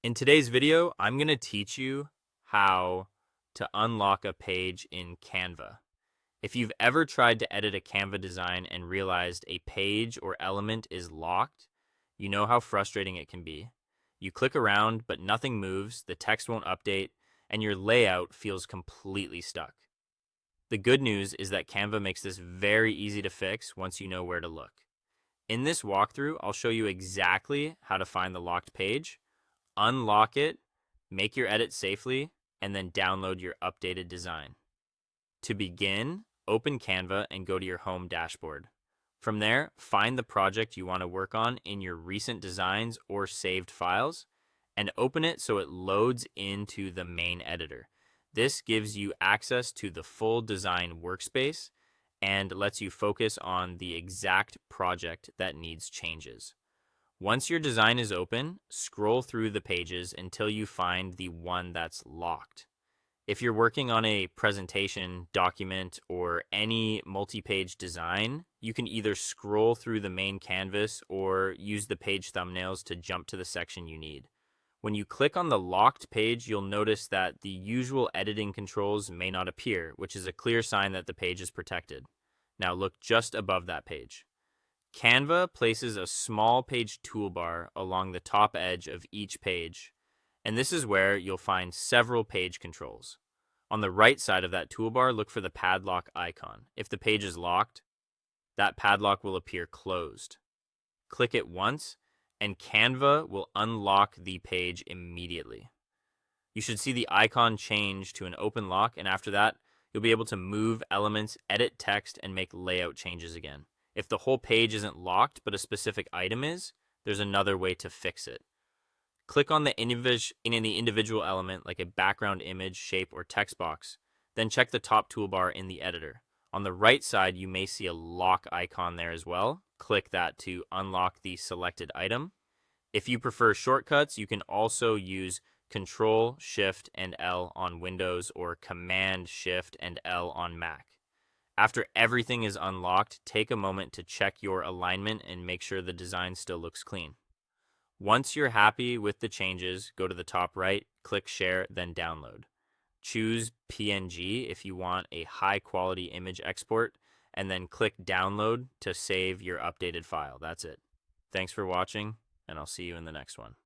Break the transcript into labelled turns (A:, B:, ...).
A: In today's video, I'm going to teach you how to unlock a page in Canva. If you've ever tried to edit a Canva design and realized a page or element is locked, you know how frustrating it can be. You click around, but nothing moves, the text won't update, and your layout feels completely stuck. The good news is that Canva makes this very easy to fix once you know where to look. In this walkthrough, I'll show you exactly how to find the locked page, unlock it, make your edit safely, and then download your updated design. To begin, open Canva and go to your home dashboard. From there, find the project you want to work on in your recent designs or saved files and open it so it loads into the main editor. This gives you access to the full design workspace and lets you focus on the exact project that needs changes. Once your design is open, scroll through the pages until you find the one that's locked. If you're working on a presentation, document, or any multi-page design, you can either scroll through the main canvas or use the page thumbnails to jump to the section you need. When you click on the locked page, you'll notice that the usual editing controls may not appear, which is a clear sign that the page is protected. Now look just above that page. Canva places a small page toolbar along the top edge of each page, and this is where you'll find several page controls. On the right side of that toolbar, look for the padlock icon. If the page is locked, that padlock will appear closed. Click it once, and Canva will unlock the page immediately. You should see the icon change to an open lock, and after that, you'll be able to move elements, edit text, and make layout changes again. If the whole page isn't locked, but a specific item is, there's another way to fix it. Click on the individual element, like a background image, shape, or text box. Then check the top toolbar in the editor. On the right side, you may see a lock icon there as well. Click that to unlock the selected item. If you prefer shortcuts, you can also use Control, Shift, and L on Windows or Command, Shift, and L on Mac. After everything is unlocked, take a moment to check your alignment and make sure the design still looks clean. Once you're happy with the changes, go to the top right, click Share, then Download. Choose PNG if you want a high-quality image export, and then click Download to save your updated file. That's it. Thanks for watching, and I'll see you in the next one.